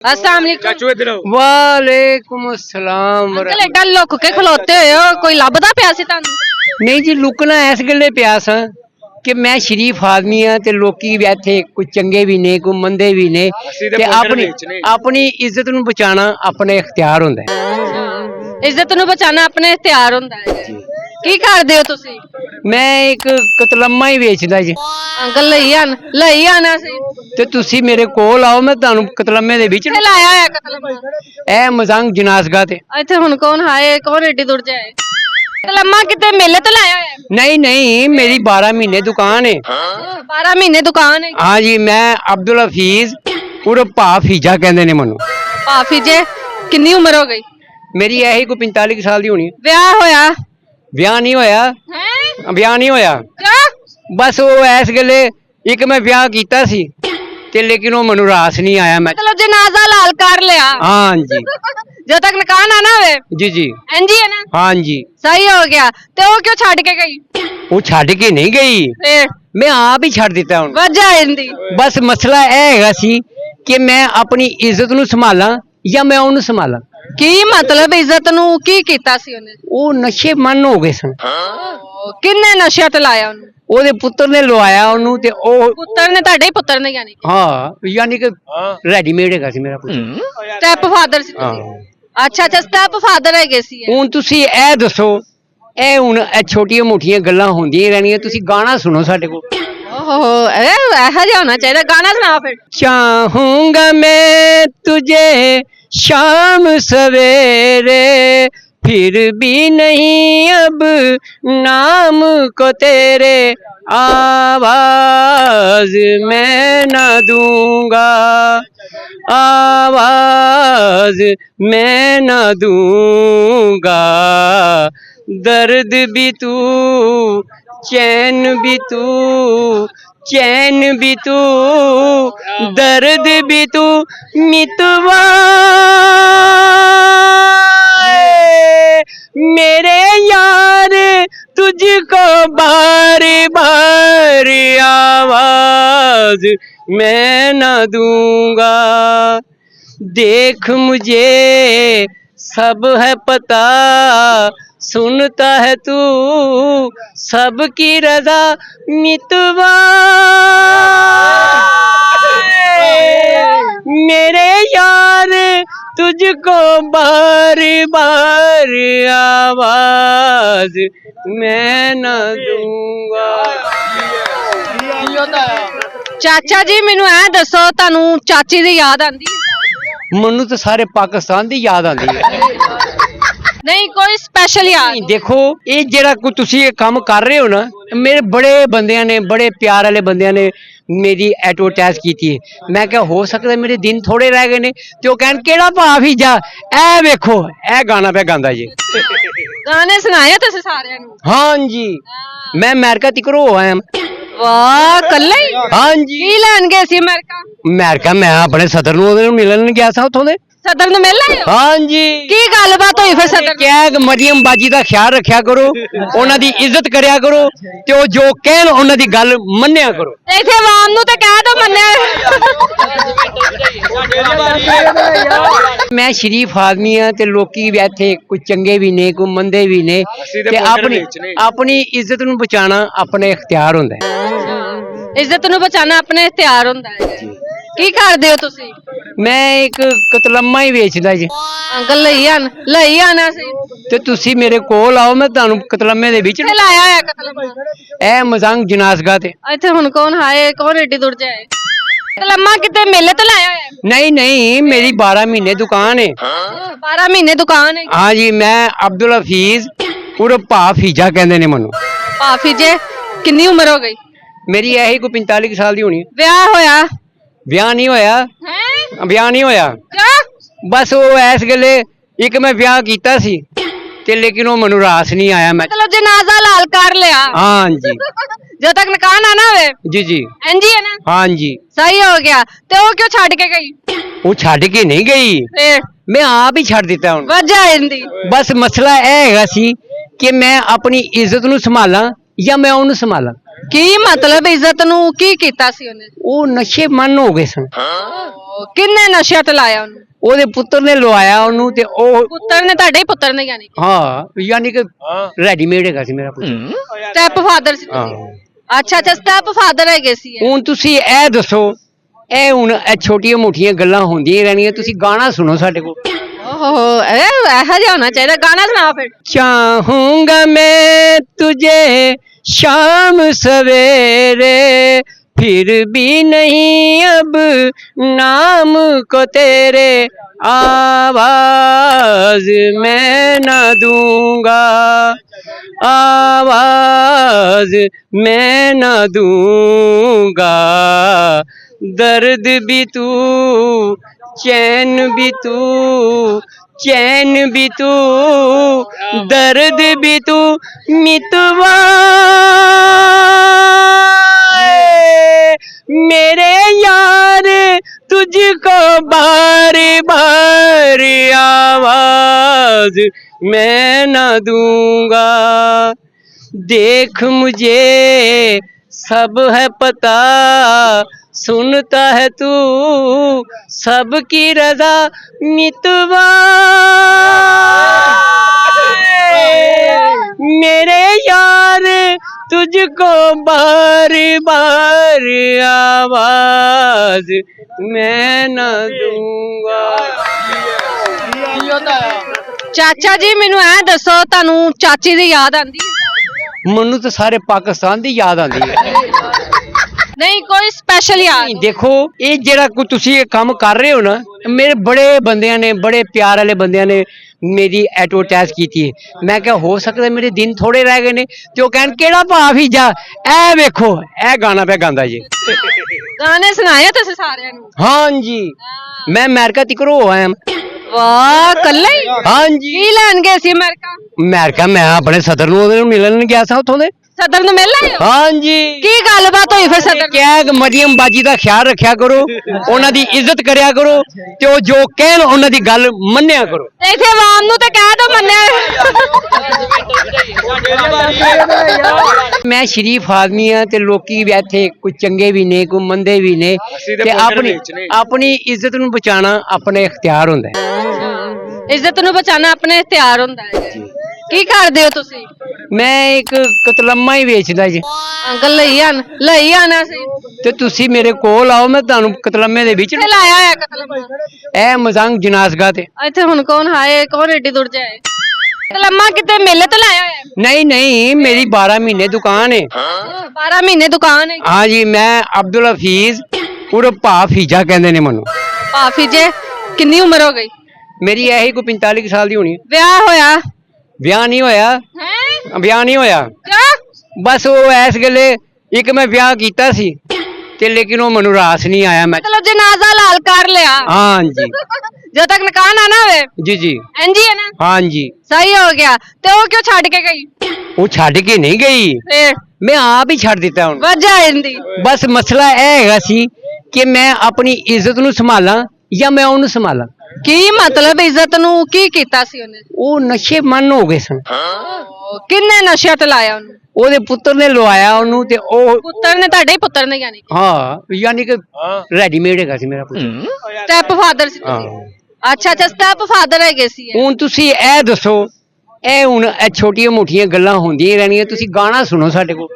अस्सलाम वालेकुम। वालेकुम अस्सलाम। अंकल एडा लुक के खलोते हो कोई लभदा पिया सी तानू? नहीं जी लुकना इस गल्ले पिया सा कि मैं शरीफ आदमी हाँ ते लोकी भी इत्थे कोई चंगे भी ने कोई मंदे भी ने ते अपनी अपनी इज्जत नूं बचाना अपने इख्तियार हुंदा है। इज्जत नूं बचाना अपने इख्तियार हुंदा है। की करदे हो तुसी? मैं एक कतलम्मा ही वेचदा जी। अंकल लई आना सी ते तुसी मेरे कोल आओ मैं तुहानू कतलम्मे दे विच कित्थे लाया होया कतलम्मा? ए मजंग जनाजगा ते इत्थे हुण कौन हाए कौन एडी दूर जाए? कतलम्मा किते मेले ते लाया होया? नहीं नहीं मेरी 12 महीने दुकान है। 12 महीने दुकान है। हाँ जी मैं अब्दुल हफीज पूरा भा फीजा कहंदे ने मनु। भाफी जे कितनी उम्र हो गई? मेरी यही कोई 45 साल दी होनी। ब्याह होया? ब्याह नहीं होया। हैं? ब्याह नहीं होया क्यों? बस वो इस गले एक मैं ब्याह कीता सी ते लेकिन वो मनु रास नहीं आया। मैं मतलब जनाजा लाल कर लिया? हाँ जी जब तक निकाह ना ना होवे? जी जी इंजी है ना? हाँ जी सही हो गया। ते वो क्यों छड़ के गई? वो छड़ के नहीं गई फिर मैं आप ही छड़ दिता हूं। वजह इंदी बस मसला यह हैगा सी कि मैं अपनी इज्जत नूं संभाला या मैं ਉਹਨੂੰ संभाला। की मतलब इज्जत नू की कीता सी ओने? ਉਹ ਨਸ਼ੇ ਮਨ ਹੋ ਗਏ ਸਨ। किन्ने नशे ते लाया ओनू? ਉਹਦੇ ਪੁੱਤਰ ਨੇ ਲਵਾਇਆ ਉਹਨੂੰ ਤੇ ਉਹ पुत्र ने ਤੁਹਾਡੇ ਹੀ ਪੁੱਤਰ ਨੇ ਯਾਨੀ ਹਾਂ ਯਾਨੀ ਕਿ ਰੈਡੀਮੇਡ ਹੈਗਾ ਸੀ ਮੇਰਾ ਪੁੱਤਰ। ਸਟੈਪ ਫਾਦਰ ਸੀ ਹਾਂ ਤੁਸੀਂ? ਅੱਛਾ ਅੱਛਾ ਸਟੈਪ ਫਾਦਰ ਹੈਗੇ ਸੀ ਇਹ। ਹੁਣ ਤੁਸੀਂ ਇਹ ਦੱਸੋ ਇਹ ਹੁਣ ਇਹ ਛੋਟੀਆਂ ਮੋਟੀਆਂ ਗੱਲਾਂ ਹੁੰਦੀਆਂ ਰਹਿਣੀਆਂ ਤੁਸੀਂ ਗਾਣਾ ਸੁਣੋ ਸਾਡੇ ਕੋਲ। ਓਹੋ ਇਹੋ ਜਿਹਾ ਹੋਣਾ ਚਾਹੀਦਾ। ਗਾਣਾ ਸੁਣਾ ਫਿਰ। चाहूंगा मैं तुझे शाम सवेरे फिर भी नहीं अब नाम को तेरे आवाज मैं ना दूंगा आवाज मैं ना दूंगा दर्द भी तू चैन भी तू चैन भी तू दर्द भी तू मितवा मेरे यार तुझको बार बार आवाज मैं न दूंगा देख मुझे सब है पता सुनता है तू सबकी रजा मितवा मेरे यार तुझको बार बार आवाज मैं न दूंगा। ਚਾਚਾ ਜੀ ਮੈਨੂੰ ਐ ਦੱਸੋ ਤੁਹਾਨੂੰ ਚਾਚੀ ਦੀ ਯਾਦ ਆਂਦੀ ਹੈ? मनु तो सारे पाकिस्तान दी याद आती है। ਨਹੀਂ ਕੋਈ ਸਪੈਸ਼ਲ ਯਾਦ? देखो ये जेड़ा को तुसी ये काम कर रहे हो ना मेरे बड़े बंदियां ने बड़े प्यार वाले बंदियां ने मेरी एडवर्टाइज की थी। मैं क्या हो सकता है मेरे दिन थोड़े रह गए ने ते ओ कहन केड़ा भाव ही जा ए वेखो ए गाना पे गांदा जी। ਗਾਣੇ ਸੁਣਾਏ ਤੁਸੀਂ ਸਾਰਿਆਂ ਨੂੰ? हाँ जी मैं अमेरिका तिकरो आया। ਵਾਹ ਕੱਲੇ ਹੀ? हाँ जी ਕੀ ਲੈਣ ਗਏ ਸੀ ਅਮਰੀਕਾ? अमेरिका मैं अपने सदर ਨੂੰ ਮਿਲਣ ਗਿਆ ਸਾਂ ਉੱਥੋਂ ਦੇ। ਸਦਰ ਨੂੰ ਮਿਲ ਆਏ ਹੋ? हाँ जी ਕੀ ਗੱਲਬਾਤ ਹੋਈ ਫਿਰ ਸਦਰ? ਕਿਹਾ ਕਿ ਮਰੀਮ ਬਾਜੀ ਦਾ ਖਿਆਲ ਰੱਖਿਆ ਕਰੋ ਉਹਨਾਂ ਦੀ ਇੱਜ਼ਤ ਕਰਿਆ ਕਰੋ ਤੇ ਉਹ ਜੋ ਕਹਿਣ ਉਹਨਾਂ ਦੀ ਗੱਲ ਮੰਨਿਆ ਕਰੋ। ਇੱਥੇ ਆਵਾਮ ਨੂੰ ਤੇ ਕਹਿ ਦੋ ਮੰਨਿਆ। ਮੈਂ ਸ਼ਰੀਫ ਆਦਮੀ ਆ ਤੇ ਲੋਕੀ ਵੀ ਇੱਥੇ ਕੋਈ ਚੰਗੇ ਵੀ ਨੇ ਕੋਈ ਮੰਦੇ ਵੀ ਨੇ ਤੇ ਆਪਣੀ ਇੱਜ਼ਤ ਨੂੰ ਬਚਾਉਣਾ ਆਪਣੇ ਇਖਤਿਆਰ ਹੁੰਦਾ ਹੈ। ਇੱਜ਼ਤ ਨੂੰ ਬਚਾਣਾ ਆਪਣੇ ਇਖਤਿਆਰ ਹੁੰਦਾ ਹੈ। ਕੀ ਕਰਦੇ ਹੋ ਤੁਸੀਂ? ਮੈਂ ਇੱਕ ਕਤਲੰਮਾ ਹੀ ਵੇਚਦਾ ਜੀ। ਅੰਕਲ ਲਈ ਆਣਾ ਸੀ ਤੇ ਤੁਸੀਂ ਮੇਰੇ ਕੋਲ ਆਓ ਮੈਂ ਤੁਹਾਨੂੰ ਕਤਲੰਮੇ ਦੇ ਵਿੱਚ ਕਿੱਥੇ ਲਾਇਆ ਹੋਇਆ ਕਤਲਮਾ? ਇਹ ਮਜ਼ੰਗ ਜਨਾਜ਼ਗਾ ਤੇ। ਇੱਥੇ ਹੁਣ ਕੌਣ ਹਾਏ ਕੌਣ ਏਡੀ ਦੂਰ ਜਾਏ? ਕਤਲਮਾ ਕਿਤੇ ਮੇਲੇ ਤੇ ਲਾਇਆ ਹੋਇਆ? ਨਹੀਂ ਨਹੀਂ ਮੇਰੀ 12 ਮਹੀਨੇ ਦੁਕਾਨ ਹੈ। 12 ਮਹੀਨੇ ਦੁਕਾਨ ਹੈ। हाँ जी मैं अब्दुल हफीज पूरा भा फीजा कहंदे ने मनु। ਭਾਫੀ ਜੇ ਕਿੰਨੀ ਉਮਰ ਹੋ ਗਈ? मेरी यही कोई 45 साल दी होनी। ਵਿਆਹ ਹੋਇਆ? ब्याह नहीं होया ਹੈ? ब्याह नहीं होया ਕਿਉਂ? बस वो इस गले एक मैं ब्याह कीता सी ते लेकिन वो मनु रास नहीं आया। मैं ਮਤਲਬ ਜਨਾਜ਼ਾ ਲਾਲ ਕਰ ਲਿਆ? हाँ जी ਜਦ ਤੱਕ ਨਿਕਾਹ ਨਾ ਨਾ ਹੋਵੇ? जी जी ਇੰਜੀ ਹੈ ਨਾ? हाँ जी ਸਹੀ ਹੋ ਗਿਆ। ਤੇ ਉਹ ਕਿਉਂ ਛੱਡ ਕੇ ਗਈ? वो छड़ के नहीं गई ਫਿਰ मैं आप ही छड़ दिता हूं। ਵਜ੍ਹਾ ਇੰਦੀ बस मसला यह हैगा सी कि मैं अपनी इज्जत नूं संभाला या मैं ਉਹਨੂੰ संभाला। ਕੀ ਮਤਲਬ ਇੱਜ਼ਤ ਨੂੰ ਕੀ ਕੀਤਾ ਸੀ ਉਹਨੇ? ਉਹ ਨਸ਼ੇ ਮਨ ਹੋ ਗਏ ਸਨ। ਕਿੰਨੇ ਨਸ਼ਿਆਂ ਤੇ ਲਾਇਆ ਉਹਨੂੰ? ਉਹਦੇ ਪੁੱਤਰ ਨੇ ਲਵਾਇਆ ਉਹਨੂੰ ਤੇ ਉਹ ਪੁੱਤਰ ਨੇ, ਤੁਹਾਡੇ ਹੀ ਪੁੱਤਰ ਨੇ ਯਾਨੀ ਯਾਨੀ ਕਿ ਰੈਡੀਮੇਡ ਹੈਗਾ ਸੀ ਮੇਰਾ ਪੁੱਤਰ। ਸਟੈਪ ਫਾਦਰ ਸੀ ਤੁਸੀਂ? ਅੱਛਾ ਸਟੈਪ ਫਾਦਰ ਹੈਗੇ ਸੀ ਇਹ। ਹੁਣ ਤੁਸੀਂ ਇਹ ਦੱਸੋ, ਇਹ ਹੁਣ ਇਹ ਛੋਟੀਆਂ ਮੋਟੀਆਂ ਗੱਲਾਂ ਹੁੰਦੀਆਂ ਰਹਿਣੀਆਂ, ਤੁਸੀਂ ਗਾਣਾ ਸੁਣੋ ਸਾਡੇ ਕੋਲ। ਓਹੋ ਇਹੋ ਜਿਹਾ ਹੋਣਾ ਚਾਹੀਦਾ, ਗਾਣਾ ਸੁਣਾ ਫਿਰ। ਚਾਹੂੰਗਾ ਮੈਂ तुझे शाम सवेरे, फिर भी नहीं अब नाम को तेरे, आवाज मैं ना दूंगा, आवाज मैं ना दूंगा, दर्द भी तू, चैन भी तू, चैन भी तू, दर्द भी तू, मितवा मेरे यार तुझको बार बार आवाज मैं न दूंगा, देख मुझे सब है पता, सुनता है तू सबकी रजा, मितवा मेरे यार तुझको बार बार आवाज मैं न दूंगा। ਚਾਚਾ ਜੀ ਮੈਨੂੰ ਐ ਦੱਸੋ, ਤੁਹਾਨੂੰ ਚਾਚੀ ਦੀ ਯਾਦ ਆਂਦੀ ਹੈ? ਮੈਨੂੰ ਤਾਂ ਸਾਰੇ ਪਾਕਿਸਤਾਨ ਦੀ ਯਾਦ ਆਉਂਦੀ ਹੈ। ਨਹੀਂ ਕੋਈ ਸਪੈਸ਼ਲ ਯਾਦ? ਦੇਖੋ ਇਹ ਜਿਹੜਾ ਕੋਈ ਤੁਸੀਂ ਇਹ ਕੰਮ ਕਰ ਰਹੇ ਹੋ ਨਾ, ਮੇਰੇ ਬੜੇ ਬੰਦਿਆਂ ਨੇ, ਬੜੇ ਪਿਆਰ ਵਾਲੇ ਬੰਦਿਆਂ ਨੇ ਮੇਰੀ ਐਡਵਰਟਾਈਜ਼ ਕੀਤੀ ਹੈ। ਮੈਂ ਕਿਹਾ ਹੋ ਸਕਦਾ ਮੇਰੇ ਦਿਨ ਥੋੜੇ ਰਹਿ ਗਏ ਨੇ, ਤੇ ਉਹ ਕਹਿਣ ਕਿਹੜਾ ਭਾਵ ਹੀ ਜਾ, ਇਹ ਵੇਖੋ ਇਹ ਗਾਣਾ ਪਿਆ ਗਾਉਂਦਾ ਜੀ। ਗਾਣੇ ਸੁਣਾਏ ਤੁਸੀਂ ਸਾਰਿਆਂ ਨੂੰ? ਹਾਂਜੀ ਮੈਂ ਅਮਰੀਕਾ ਤੱਕ ਹੋ ਆਇਆ। ਵਾਹ ਕੱਲਾ ਹੀ? ਹਾਂਜੀ। ਕੀ ਲੈਣ ਗਏ ਸੀ ਅਮਰੀਕਾ? ਅਮਰੀਕਾ ਮੈਂ ਆਪਣੇ ਸਦਰ ਨੂੰ ਉਹਦੇ ਨੂੰ ਮਿਲਣ ਗਿਆ ਸਾਂ ਉੱਥੋਂ ਦੇ। ਸਦਰ ਨੂੰ ਮਿਲ ਆਏ ਹੋ? ਹਾਂਜੀ। ਕੀ ਗੱਲਬਾਤ ਹੋਈ ਫਿਰ ਸਦਰ? ਕਿਹਾ ਕਿ ਮਰੀਮ ਬਾਜੀ ਦਾ ਖਿਆਲ ਰੱਖਿਆ ਕਰੋ, ਉਹਨਾਂ ਦੀ ਇੱਜ਼ਤ ਕਰਿਆ ਕਰੋ, ਤੇ ਉਹ ਜੋ ਕਹਿਣ ਉਹਨਾਂ ਦੀ ਗੱਲ ਮੰਨਿਆ ਕਰੋ। ਇੱਥੇ ਆਵਾਮ ਨੂੰ ਤਾਂ ਕਹਿ ਦੋ ਮੰਨਿਆ। ਮੈਂ ਸ਼ਰੀਫ ਆਦਮੀ ਆ, ਤੇ ਲੋਕੀ ਵੀ ਇੱਥੇ ਕੋਈ ਚੰਗੇ ਵੀ ਨੇ, ਕੋਈ ਮੰਦੇ ਵੀ ਨੇ, ਤੇ ਆਪਣੀ ਇੱਜ਼ਤ ਨੂੰ ਬਚਾਉਣਾ ਆਪਣੇ ਇਖਤਿਆਰ ਹੁੰਦਾ ਹੈ। ਇੱਜ਼ਤ ਨੂੰ ਬਚਾਉਣਾ ਆਪਣੇ ਇਖਤਿਆਰ ਹੁੰਦਾ ਹੈ। ਕੀ ਕਰਦੇ ਹੋ ਤੁਸੀਂ? ਮੈਂ ਇੱਕ ਕਤਲਮਾ ਹੀ ਵੇਚਦਾ ਜੀ। ਅੰਕਲ ਲਈ ਆਣਾ ਸੀ ਤੇ ਤੁਸੀਂ ਮੇਰੇ ਕੋਲ ਆਓ, ਮੈਂ ਤੁਹਾਨੂੰ ਕਤਲਮੇ ਦੇ ਵਿੱਚ ਲਾਇਆ ਹੋਇਆ ਕਤਲਮਾ। ਇਹ ਮਜ਼ੰਗ ਜਨਾਜ਼ਗਾ ਤੇ ਇੱਥੇ ਹੁਣ ਕੌਣ ਹਾਏ, ਕੌਣ ਏਡੀ ਦੂਰ ਜਾਏ? ਕਤਲਮਾ ਕਿਤੇ ਮੇਲੇ ਤੇ ਲਾਇਆ ਹੋਇਆ? ਨਹੀਂ ਨਹੀਂ, ਮੇਰੀ 12 ਮਹੀਨੇ ਦੁਕਾਨ ਹੈ। 12 ਮਹੀਨੇ ਦੁਕਾਨ ਹੈ? ਹਾਂ ਜੀ। ਮੈਂ ਅਬਦੁਲ ਹਫੀਜ਼ ਉਰ ਭਾ ਫੀਜਾ ਕਹਿੰਦੇ ਨੇ ਮੈਨੂੰ। ਭਾਫੀ ਜੇ ਕਿੰਨੀ ਉਮਰ ਹੋ ਗਈ? ਮੇਰੀ ਇਹੀ ਕੋਈ 45 ਸਾਲ ਦੀ ਹੋਣੀ। ਵਿਆਹ ਹੋਇਆ? ਵਿਆਹ ਨਹੀਂ ਹੋਇਆ। ਹੈ ਵਿਆਹ ਨਹੀਂ ਹੋਇਆ। ਕਿਉਂ? ਬਸ ਉਹ ਇਸ ਗੱਲੇ ਇੱਕ ਮੈਂ ਵਿਆਹ ਕੀਤਾ ਸੀ, ਤੇ ਲੇਕਿਨ ਉਹ ਮੈਨੂੰ ਰਾਸ ਨਹੀਂ ਆਇਆ। ਮੈਂ ਮਤਲਬ ਜਨਾਜ਼ਾ ਲਾਲ ਕਰ ਲਿਆ? ਹਾਂ ਜੀ। ਜਦ ਤੱਕ ਨਿਕਾਹ ਨਾ ਹੋਵੇ? ਜੀ ਜੀ। ਇੰਜੀ ਹੈ ਨਾ? ਹਾਂ ਜੀ। ਸਹੀ ਹੋ ਗਿਆ। ਤੇ ਉਹ ਕਿਉਂ ਛੱਡ ਕੇ ਗਈ? ਉਹ ਛੱਡ ਕੇ ਨਹੀਂ ਗਈ, ਫੇਰ ਮੈਂ ਆਪ ਹੀ ਛੱਡ ਦਿੱਤਾ ਹੁਣ। ਵਜ੍ਹਾ ਇੰਦੀ? ਬਸ ਮਸਲਾ ਇਹ ਹੈਗਾ ਸੀ ਕਿ ਮੈਂ ਆਪਣੀ ਇੱਜ਼ਤ ਨੂੰ ਸੰਭਾਲਾਂ ਜਾਂ ਮੈਂ ਉਹਨੂੰ ਸੰਭਾਲਾਂ। ਕੀ ਮਤਲਬ ਇੱਜ਼ਤ ਨੂੰ ਕੀ ਕੀਤਾ ਸੀ ਉਹਨੇ? ਉਹ ਨਸ਼ੇ ਮਨ ਹੋ ਗਏ ਸਨ। ਕਿੰਨੇ ਨਸ਼ਿਆਂ ਤੇ ਲਾਇਆ ਉਹਨੂੰ? ਉਹਦੇ ਪੁੱਤਰ ਨੇ ਲਵਾਇਆ ਉਹਨੂੰ, ਤੇ ਉਹ ਪੁੱਤਰ ਨੇ, ਤੁਹਾਡੇ ਹੀ ਪੁੱਤਰ ਨੇ ਯਾਨੀ ਕਿ ਰੈਡੀਮੇਡ ਹੈਗਾ ਸੀ ਮੇਰਾ ਪੁੱਤਰ। ਸਟੈਪ ਫਾਦਰ ਸੀ ਤੁਸੀਂ? ਅੱਛਾ ਸਟੈਪ ਫਾਦਰ ਹੈਗੇ ਸੀ ਇਹ। ਹੁਣ ਤੁਸੀਂ ਇਹ ਦੱਸੋ, ਇਹ ਹੁਣ ਇਹ ਛੋਟੀਆਂ ਮੋਟੀਆਂ ਗੱਲਾਂ ਹੁੰਦੀਆਂ ਰਹਿਣੀਆਂ, ਤੁਸੀਂ ਗਾਣਾ ਸੁਣੋ ਸਾਡੇ ਕੋਲ।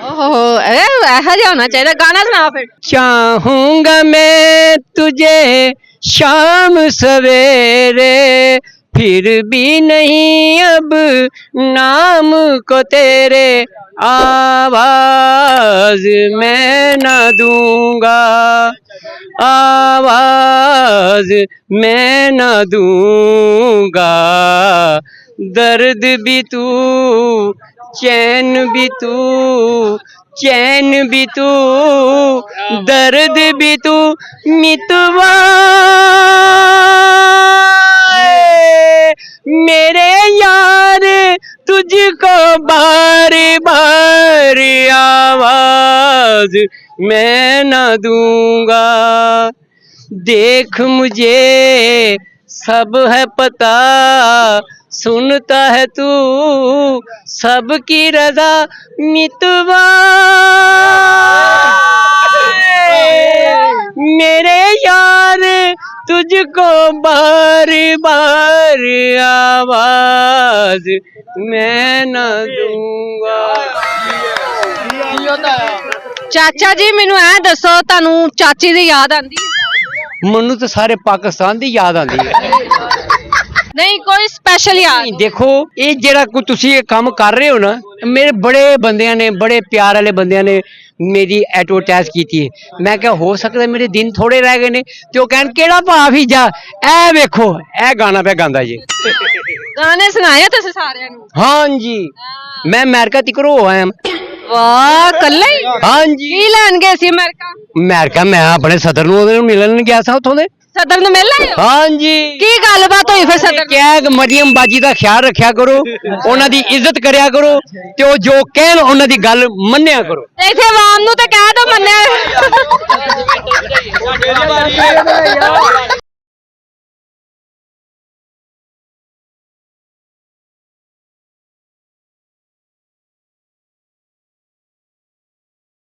ਓਹੋ ਇਹੋ ਜਿਹਾ ਹੋਣਾ ਚਾਹੀਦਾ, ਗਾਣਾ ਸੁਣਾ ਫਿਰ। ਚਾਹੂੰਗਾ ਮੈਂ तुझे शाम सवेरे, फिर भी नहीं अब नाम को तेरे, आवाज मैं न दूंगा, आवाज मैं न दूंगा, दर्द भी तू, चैन भी तू, चैन भी तू, दर्द भी तू, मितवा मेरे यार तुझको बार बार आवाज मैं न दूंगा, देख मुझे सब है पता, सुनता है तू सबकी रजा मितवा मेरे यार तुझको बार बार आवाज मैं न दूंगा। ਚਾਚਾ ਜੀ ਮੈਨੂੰ ਐ ਦੱਸੋ ਤੁਹਾਨੂੰ ਚਾਚੀ ਦੀ ਯਾਦ ਆਂਦੀ ਹੈ? ਮੈਨੂੰ ਤਾਂ ਸਾਰੇ ਪਾਕਿਸਤਾਨ ਦੀ ਯਾਦ ਆਉਂਦੀ ਹੈ। ਨਹੀਂ ਕੋਈ ਸਪੈਸ਼ਲ ਯਾਦ? ਦੇਖੋ ਇਹ ਜਿਹੜਾ ਕੋਈ ਤੁਸੀਂ ਇਹ ਕੰਮ ਕਰ ਰਹੇ ਹੋ ਨਾ, ਮੇਰੇ ਬੜੇ ਬੰਦਿਆਂ ਨੇ, ਬੜੇ ਪਿਆਰ ਵਾਲੇ ਬੰਦਿਆਂ ਨੇ ਮੇਰੀ ਐਡਵਰਟਾਈਜ਼ ਕੀਤੀ ਹੈ। ਮੈਂ ਕਿਹਾ ਹੋ ਸਕਦਾ ਮੇਰੇ ਦਿਨ ਥੋੜੇ ਰਹਿ ਗਏ ਨੇ, ਤੇ ਉਹ ਕਹਿਣ ਕਿਹੜਾ ਭਾਅ ਵੀ ਜਾ, ਇਹ ਵੇਖੋ ਇਹ ਗਾਣਾ ਪਿਆ ਗਾਉਂਦਾ ਜੀ। ਗਾਣੇ ਸੁਣਾਏ ਤੁਸੀਂ ਸਾਰਿਆਂ ਨੂੰ? ਹਾਂਜੀ ਮੈਂ ਅਮਰੀਕਾ ਤੱਕ ਹੋ ਆਇਆ। ਵਾਹ ਕੱਲੇ ਹੀ? ਹਾਂਜੀ ਕੀ ਲੈਣ ਗਏ ਸੀ ਅਮਰੀਕਾ? ਅਮਰੀਕਾ ਮੈਂ ਆਪਣੇ ਸਦਰ ਨੂੰ ਉਹਦੇ ਨੂੰ ਮਿਲਣ ਗਿਆ ਸਾਂ ਉੱਥੋਂ ਦੇ। ਸਦਰ ਨੂੰ ਮਿਲ ਆਏ ਹੋ? ਹਾਂਜੀ ਕੀ ਗੱਲਬਾਤ ਹੋਈ ਫਿਰ ਸਦਰ? ਕਿਹਾ ਕਿ ਮਰੀਮ ਬਾਜੀ ਦਾ ਖਿਆਲ ਰੱਖਿਆ ਕਰੋ, ਉਹਨਾਂ ਦੀ ਇੱਜ਼ਤ ਕਰਿਆ ਕਰੋ, ਤੇ ਉਹ ਜੋ ਕਹਿਣ ਉਹਨਾਂ ਦੀ ਗੱਲ ਮੰਨਿਆ ਕਰੋ। ਤੇ ਇੱਥੇ ਆਵਾਮ ਨੂੰ ਤਾਂ ਕਹਿ ਦੋ ਮੰਨਿਆ